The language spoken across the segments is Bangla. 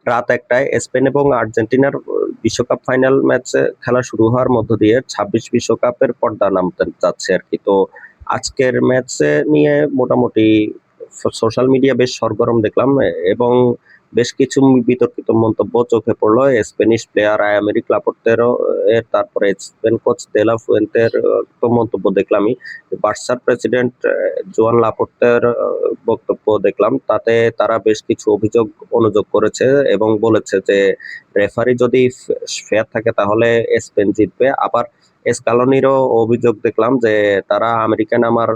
রাত ১টায় স্পেন এবং আর্জেন্টিনার বিশ্বকাপ ফাইনাল ম্যাচে খেলা শুরু হওয়ার মধ্য দিয়ে ২৬ বিশ্বকাপের পর্দা নামতে যাচ্ছে আরকি। তো আজকের ম্যাচে নিয়ে মোটামুটি সোশ্যাল মিডিয়া বেশ সরগরম দেখলাম এবং বেশ কিছু বিতর্কিত মন্তব্য চোখে পড়লো। স্প্যানিশ প্লেয়ার আয়ামেরিক লাপোর্তেরও তারপরে স্পেন কোচ দে লা ফুয়েন্তের তো মন্তব্য দেখলামই। বার্সার প্রেসিডেন্ট জোয়ান লাপোর্তের বক্তব্য দেখলাম। তাতে তারা বেশ কিছু অনুযোগ করেছে এবং বলেছে যে রেফারি যদি ফেয়ার থাকে তাহলে স্পেন জিতবে। আবার স্কালোনিরও অভিযোগ দেখলাম যে তারা আমেরিকা নামার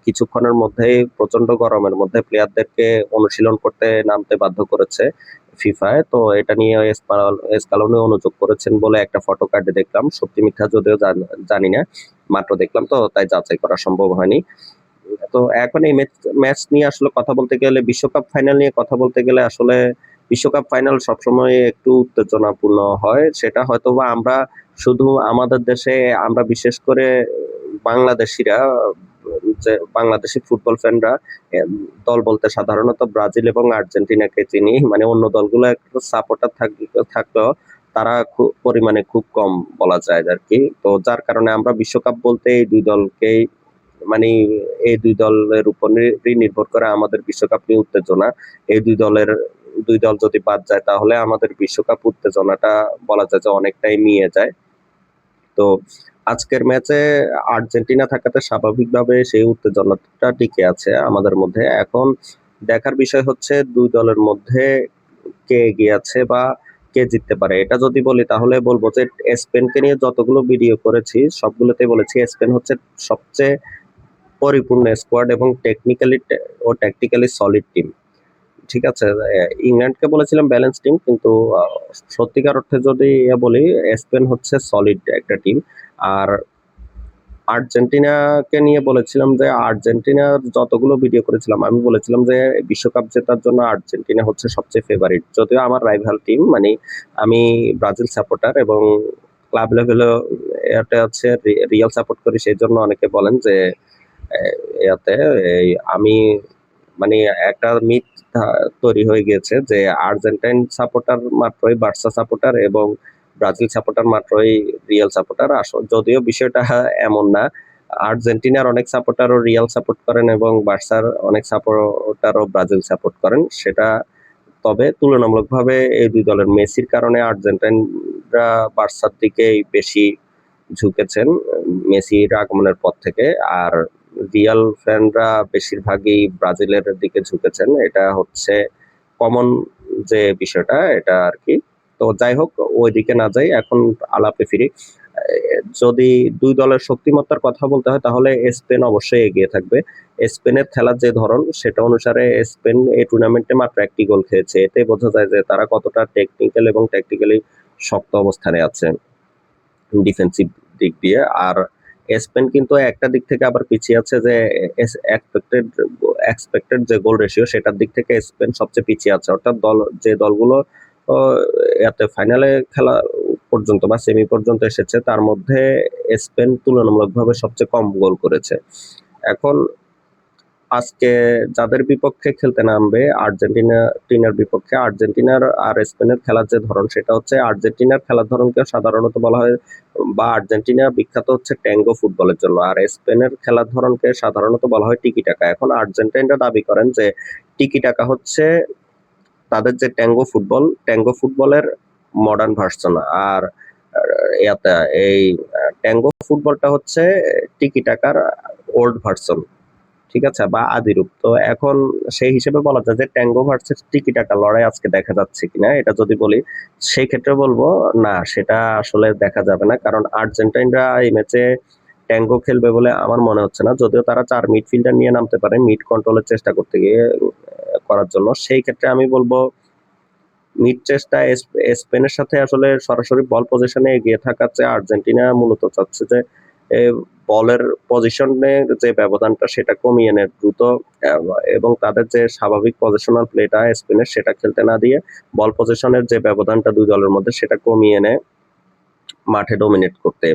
কিছুক্ষণের মধ্যেই প্রচন্ড গরমের মধ্যে প্লেয়ারদেরকে অনুশীলন করতে নামতে বাধ্য করেছে ফিফায়। তো এটা নিয়ে স্কালোনি অনুযোগ করেছেন বলে একটা ফটো কার্ডে দেখলাম। সত্যি মিথ্যা যদিও জানি না, মাত্র দেখলাম তো তাই যাচাই করা সম্ভব হয়নি। তো এখন এই ম্যাচ নিয়ে আসলে কথা বলতে গেলে, বিশ্বকাপ ফাইনাল নিয়ে কথা বলতে গেলে আসলে বিশ্বকাপ ফাইনাল সবসময় একটু উত্তেজনাপূর্ণ হয়। সেটা হয়তোবা আমরা শুধু আমাদের দেশে, আমরা বিশেষ করে বাংলাদেশিরা, যে বাংলাদেশি ফুটবল ফ্যানরা দল বলতে সাধারণত ব্রাজিল এবং আর্জেন্টিনাকে চিনি। মানে অন্য দলগুলো একটু সাপোর্টার থাকলেও তারা পরিমাণে খুব কম বলা যায় আর কি। তো যার কারণে আমরা বিশ্বকাপ বলতে এই দুই দলকেই, মানে এই দুই দলের উপরই নির্ভর করে আমাদের বিশ্বকাপ নিয়ে উত্তেজনা। এই দুই দল যদি বাদ যায় তাহলে আমাদের বিশ্বকাপ উত্তেজনাটা বলা যায় যে অনেকটাই মিয়ে যায়। তো আজকের ম্যাচে আর্জেন্টিনা থাকাতে স্বাভাবিকভাবে সেই উত্তেজনাটা টিকে আছে আমাদের মধ্যে। এখন দেখার বিষয় হচ্ছে দুই দলের মধ্যে কে এগিয়ে আছে বা কে জিততে পারে। এটা যদি বলি তাহলে বলবো যে স্পেনকে নিয়ে যতগুলো ভিডিও করেছি সবগুলোতে বলেছি স্পেন হচ্ছে সবচেয়ে পরিপূর্ণ স্কোয়াড এবং ট্যাকটিক্যালি সলিড টিম। ঠিক আছে? ইংল্যান্ডকে বলেছিলাম ব্যালেন্স টিম, কিন্তু সত্যিকার অর্থে যদি বলি স্পেন হচ্ছে সলিড একটা টিম। আর আর্জেন্টিনাকে নিয়ে বলেছিলাম যে আর্জেন্টিনার যতগুলো ভিডিও করেছিলাম আমি বলেছিলাম যে বিশ্বকাপ জেতার জন্য আর্জেন্টিনা হচ্ছে সবচেয়ে ফেভারিট। যদিও আমার রাইভাল টিম, মানে আমি ব্রাজিল সাপোর্টার এবং ক্লাব লেভেলেও এটা হচ্ছে রিয়াল সাপোর্ট করি। সেই জন্য অনেকে বলেন যে ইয়াতে এই আমি, মানে একটা মিথ তৈরি হয়ে গিয়েছে যে আর্জেন্টাইন সাপোর্টার মাত্রই বার্সা সাপোর্টার এবং ব্রাজিল সাপোর্টার মাত্রই রিয়াল সাপোর্টার। যদিও বিষয়টা এমন না। আর্জেন্টিনার অনেক সাপোর্টারও রিয়াল সাপোর্ট করেন এবং বার্সার অনেক সাপোর্টারও ব্রাজিল সাপোর্ট করেন। সেটা তবে তুলনামূলকভাবে এই দুই দলের মেসির কারণে আর্জেন্টাইনরা বার্সার দিকেই বেশি ঝুঁকেছেন মেসির আগমনের পর থেকে। আর রিয়াল ফ্যানরা বেশিরভাগই ব্রাজিলের দিকে ঝুঁকেছেন। এটা হচ্ছে কমন যে বিষয়টা এটা আর কি। তো যাই হোক, ওইদিকে না যাই, এখন আলাপে ফিরি। যদি দুই দলের শক্তিমত্তার কথা বলতে হয় তাহলে স্পেন অবশ্যই এগিয়ে থাকবে। স্পেনের খেলার যে ধরন সেটা অনুসারে স্পেন এই টুর্নামেন্টে মাত্র একটি গোল খেয়েছে। এতে বোঝা যায় যে তারা কতটা টেকনিক্যাল এবং ট্যাকটিক্যালি শক্ত অবস্থানে আছে ডিফেন্সিভ দিক দিয়ে। আর স্পেন কিন্তু একটা দিক থেকে আবার পিছিয়ে আছে, যে এক্সপেক্টেড এক্সপেক্টেড যে গোল রেশিও সেটার দিক থেকে স্পেন সবচেয়ে পিছিয়ে আছে। অর্থাৎ দলগুলো এতে ফাইনালে খেলা পর্যন্ত বা সেমি পর্যন্ত এসেছে তার মধ্যে স্পেন তুলনামূলকভাবে সবচেয়ে কম গোল করেছে। এখন আজকে যাদের বিপক্ষে খেলতে নামবে টিনার বিপক্ষে, আর্জেন্টিনার আর স্পেনের খেলার যে ধরন সেটা হচ্ছে, আর্জেন্টিনার খেলার ধরনকে সাধারণত বলা হয় বা আর্জেন্টিনা বিখ্যাত হচ্ছে ট্যাঙ্গো ফুটবলের জন্য, আর স্পেনের খেলার ধরনকে সাধারণত বলা হয় টিকি টাকা। এখন আর্জেন্টাইনরা দাবি করেন যে টিকি টাকা হচ্ছে তাদের যে ট্যাঙ্গো ফুটবলের মডার্ন ভার্সন। আর ইয়াতে এই ট্যাঙ্গো ফুটবলটা হচ্ছে টিকি টাকার ওল্ড ভার্সন। ঠিক আছে? বা আদিরূপ। তো এখন সেই হিসেবে বলা যায় যে ট্যাঙ্গো ভার্সেস টিকি টাকা লড়াই আজকে দেখা যাচ্ছে কিনা এটা যদি বলি, সেই ক্ষেত্রে বলবো না, সেটা আসলে দেখা যাবে না। কারণ আর্জেন্টাইনরা এই ম্যাচে ট্যাঙ্গো খেলবে বলে আমার মনে হচ্ছে না। যদিও তারা ৪ মিডফিল্ডার নিয়ে নামতে পারে মিড কন্ট্রোলের চেষ্টা করতে গিয়ে করার জন্য। সেই ক্ষেত্রে আমি বলবো মিড চেষ্টা স্পেনের সাথে আসলে সরাসরি বল পজিশনে এগিয়ে থাকার চেয়ে আর্জেন্টিনা মূলত চাচ্ছে যে বলের পজিশনের যে ব্যবধানটা সেটা কমিয়ে এনে দ্রুত এবং তাদের যে স্বাভাবিক পজিশনাল প্লেটা স্পেনের সেটা খেলতে না দিয়ে বল পজিশনের যে ব্যবধানটা দুই দলের মধ্যে সেটা কমিয়ে এনে মাঠে ডমিনেট করতে।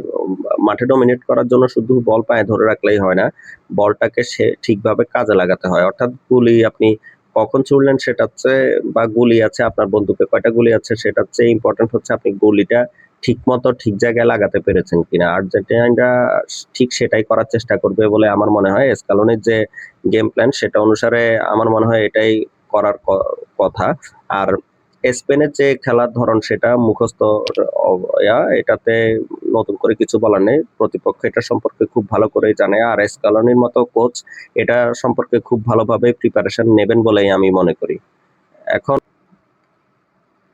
মাঠে ডমিনেট করার জন্য শুধু বল পায়ে ধরে রাখলেই হয় না, বলটাকে সে ঠিকভাবে কাজে লাগাতে হয়। অর্থাৎ গুলি আপনি কখন ছুড়লেন সেটা হচ্ছে, বা গুলি আছে আপনার বন্দুকে কয়টা গুলি আছে সেটা হচ্ছে ইম্পর্টেন্ট হচ্ছে আপনি গুলিটা ঠিকমতো ঠিক জায়গায় লাগাতে পেরেছেন কিনা। আর্জেন্টিনারা ঠিক সেটাই করার চেষ্টা করবে বলে আমার মনে হয়। স্কালোনির যে গেম প্ল্যান সেটা অনুসারে আমার মনে হয় এটাই করার কথা। আর স্পেনের যে খেলার ধরন সেটা মুখস্থ এটাতে নতুন করে কিছু বলার নেই। প্রতিপক্ষ এটা সম্পর্কে খুব ভালো করেই জানে। আর স্কালোনির মতো কোচ এটা সম্পর্কে খুব ভালোভাবে প্রিপারেশন নেবেন বলেই আমি মনে করি। এখন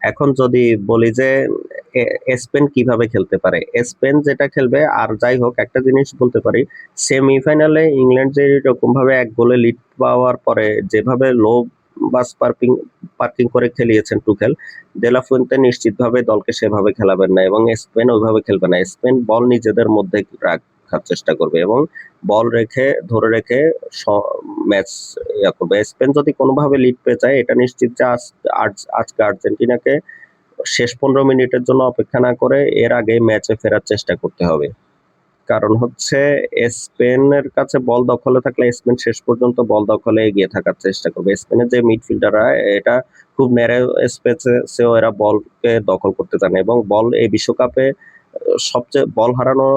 এখন যদি বলি যে স্পেন কিভাবে খেলতে পারে, স্পেন যেটা খেলবে, আর যাই হোক একটা জিনিস বলতে পারি, সেমিফাইনালে ইংল্যান্ড যে এরকম ভাবে এক গোলে লিড পাওয়ার পরে যেভাবে লো বাস পার্কিং করে খেলিয়েছেন টুখেল, দেলা ফুয়েন্তে নিশ্চিতভাবে দলকে সেভাবে খেলাবেন না এবং স্পেন ওইভাবে খেলবে না। স্পেন বল নিজেদের মধ্যে রাখার চেষ্টা করবে এবং বল ধরে রেখে ম্যাচ করবে। স্পেন যদি কোনোভাবে লিড পেয়ে যায় এটা নিশ্চিত যে আজকে আর্জেন্টিনাকে শেষ 15 মিনিটের জন্য অপেক্ষা না করে এর আগে ম্যাচে ফেরার চেষ্টা করতে হবে। কারণ হচ্ছে স্পেনের কাছে বল দখলে থাকলে স্পেন শেষ পর্যন্ত বল দখলে এগিয়ে থাকার চেষ্টা করবে। স্পেনের যে মিডফিল্ডাররা এটা খুব ন্যারো স্পেসেও এরা বলকে দখল করতে জানে এবং বল এই বিশ্বকাপে সবচেয়ে বল হারানোর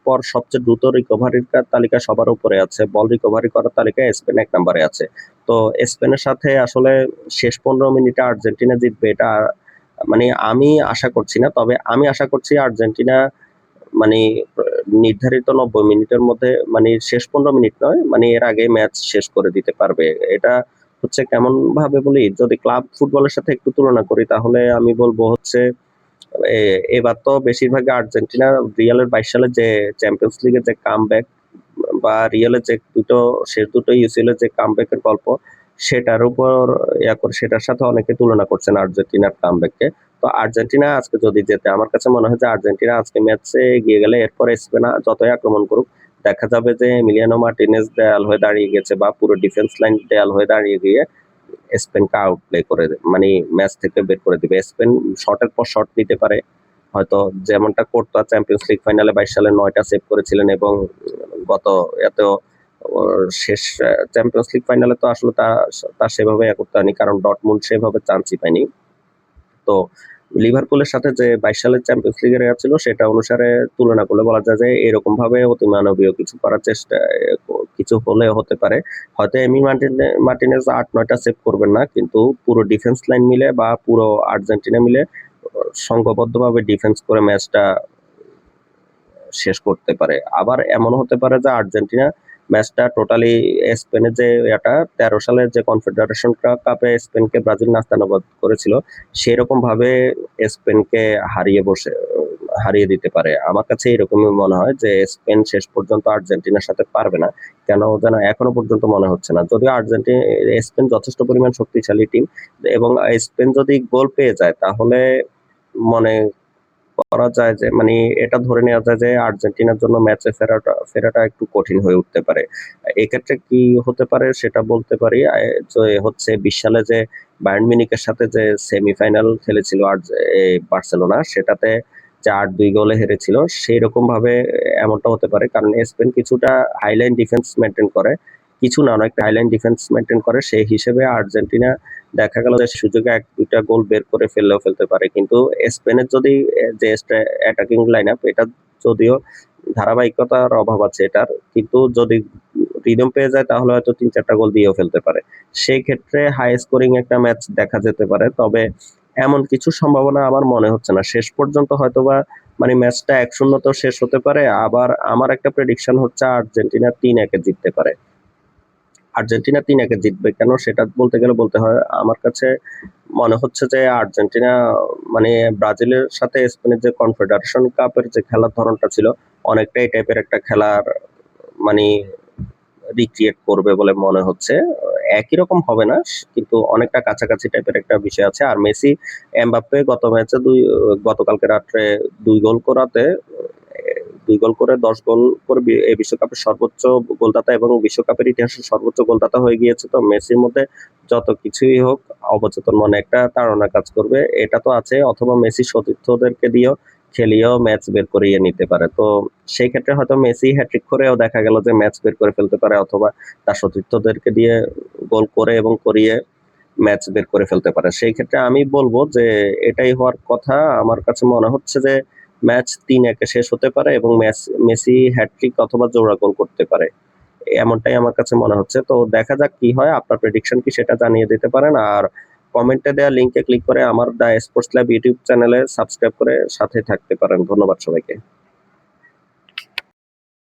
পর সবচেয়ে দ্রুত রিকভারির তালিকা সবার উপরে আছে। বল রিকভারি করার তালিকায় স্পেন 1 নম্বরে আছে। তো স্পেনের সাথে আসলে শেষ 15 মিনিটে আর্জেন্টিনা জিতবে এটা মানে আমি আশা করছি না। তবে আমি আশা করছি আর্জেন্টিনা মানে নির্ধারিত 90 মিনিটের মধ্যে, মানে শেষ 15 মিনিট নয়, মানে এর আগে ম্যাচ শেষ করে দিতে পারবে। এটা হচ্ছে কেমন ভাবে বলি, যদি ক্লাব ফুটবলের সাথে একটু তুলনা করি তাহলে আমি বলবো হচ্ছে এবার তো বেশিরভাগই আর্জেন্টিনা রিয়ালের 22 সালে যে চ্যাম্পিয়ন্স লিগের যে কামব্যাক বা রিয়ালের যে শেষ দুটো ইউসিএল এর যে কামব্যাকের গল্প সেটার উপর করে সেটার সাথে অনেকে তুলনা করছেন আর্জেন্টিনার কামব্যাককে। তো আর্জেন্টিনা আজকে যদি জেতে আমার কাছে মনে হয় যে আর্জেন্টিনা আজকে ম্যাচে এগিয়ে গেলে এরপরে স্পেন যতই আক্রমণ করুক দেখা যাবে যে এমিলিয়ানো মার্টিনেজ দেয়াল হয়ে দাঁড়িয়ে গেছে বা পুরো ডিফেন্স লাইন দেয়াল হয়ে দাঁড়িয়ে গিয়ে স্পেনকে আউটপ্লে করে মানে ম্যাচ থেকে বের করে দিবে। স্পেন শটের পর শট নিতে পারে, হয়তো যেমনটা করতো চ্যাম্পিয়ন্স লিগ ফাইনালে 22 সালে 9টা সেভ করেছিলেন এবং গত এত শেষ চ্যাম্পিয়ন্স লিগ ফাইনালে তো আসলে তার সেভাবে করতে হয়নি কারণ ডটমুন্ড সেভাবে চান্সই পায়নি। তো লিভারপুলের সাথে যে 22 সালের চ্যাম্পিয়ন্স লিগের ছিল সেটা অনুসারে তুলনা করলে বলা যায় যে এরকম ভাবে অতি মানবীয় কিছু করার চেষ্টা কিছু হলে হতে পারে। হয়তো এমি মার্টিনেজ 8-9টা সেভ করবেন না, কিন্তু পুরো ডিফেন্স লাইন মিলে বা পুরো আর্জেন্টিনা মিলে সংঘবদ্ধভাবে ডিফেন্স করে ম্যাচটা শেষ করতে পারে। আবার এমন হতে পারে যে আর্জেন্টিনা ম্যাচটা টোটালি স্পেনের যে 13 সালের যে কনফেডারেশন কাপে স্পেনকে ব্রাজিল নাস্তানাবুদ করেছিল সেরকম ভাবে স্পেনকে হারিয়ে দিতে পারে। আমার কাছে এরকমই মনে হয় যে স্পেন শেষ পর্যন্ত আর্জেন্টিনার সাথে পারবে না, কেন যেন এখনো পর্যন্ত মনে হচ্ছে না। যদিও স্পেন যথেষ্ট পরিমাণ শক্তিশালী টিম এবং স্পেন যদি গোল পেয়ে যায় তাহলে মনে করা যায় যে মানে এটা ধরে নেওয়া যায় যে আর্জেন্টিনার জন্য ম্যাচে ফেরাটা একটু কঠিন হয়ে উঠতে পারে। এক্ষেত্রে কি হতে পারে সেটা বলতে পারি যে হচ্ছে 20 সালে যে বায়ার্ন মিউনিখের সাথে যে সেমিফাইনাল খেলেছিল বার্সেলোনা, সেটাতে যে 8-2 গোলে হেরেছিল সেই রকম ভাবে এমনটা হতে পারে। কারণ স্পেন কিছুটা হাইলাইন ডিফেন্স মেনটেন করে, কিছু না অনেকটা হাইলাইন ডিফেন্স মেনটেন করে, সেই হিসেবে আর্জেন্টিনা দেখা গেল যে সুযোগে 1-2টা গোল বের করে ফেলতে পারে। কিন্তু স্পেনের যদি যে অ্যাটাকিং লাইন আপ এটা যদিও ধারাবাহিকতার অভাব আছে এটার, কিন্তু যদি রিদম পেয়ে যায় তাহলে হয়তো 3-4টা গোল দিয়েও ফেলতে পারে। সেই ক্ষেত্রে হাই স্কোরিং একটা ম্যাচ দেখা যেতে পারে, তবে এমন কিছু সম্ভাবনা আমার মনে হচ্ছে না। শেষ পর্যন্ত হয়তোবা মানে ম্যাচটা 1-0 তো শেষ হতে পারে, আবার আমার একটা প্রেডিকশন হচ্ছে আর্জেন্টিনা 3-1 জিততে পারে। আর্জেন্টিনা 3-1 জিতবে কেন সেটা বলতে গেলে বলতে হয় আমার কাছে মনে হচ্ছে যে আর্জেন্টিনা মানে ব্রাজিলের সাথে স্পেনের যে কনফেডারেশন কাপের যে খেলার ধরনটা ছিল অনেকটাই টাইপের একটা খেলার মানে রিক্রিয়েট করবে বলে মনে হচ্ছে। একই রকম হবে না কিন্তু অনেকটা কাছাকাছি টাইপের একটা বিষয় আছে। আর মেসি এমবাপ্পে গত ম্যাচে গতকালকে রাত্রে 2 গোল করাতে 2 গোল করে 10 গোল করে এই বিশ্বকাপের সর্বোচ্চ গোলদাতা এবং বিশ্বকাপের ইতিহাসে সর্বোচ্চ গোলদাতা হয়ে গিয়েছে। তো মেসির মধ্যে যত কিছুই হোক অবচেতন মনে একটা তাড়না কাজ করবে, এটা তো আছে, অথবা মেসি সতীর্থদেরকে দিয়েও খেলিয়েও ম্যাচ বের করিয়ে নিতে পারে। তো সেই ক্ষেত্রে হয়তো মেসি হ্যাট্রিক করেও দেখা গেল যে ম্যাচ বের করে ফেলতে পারে, অথবা তার সতীর্থদেরকে দিয়ে গোল করে এবং করিয়ে ম্যাচ বের করে ফেলতে পারে। সেই ক্ষেত্রে আমি বলব যে এটাই হওয়ার কথা। আমার কাছে মনে হচ্ছে যে ম্যাচ ৩-১ এ শেষ হতে পারে এবং মেসি হ্যাটট্রিক অথবা জোড়া গোল করতে পারে। এমনটাই আমার কাছে মনে হচ্ছে। তো দেখা যাক কি হয়। আপনার প্রেডিকশন কি সেটা জানিয়ে দিতে পারেন। আর কমেন্টে দেওয়া লিংকে ক্লিক করে আমার দ্য স্পোর্টস ল্যাব ইউটিউব চ্যানেলে সাবস্ক্রাইব করে সাথে থাকতে পারেন। ধন্যবাদ সবাইকে।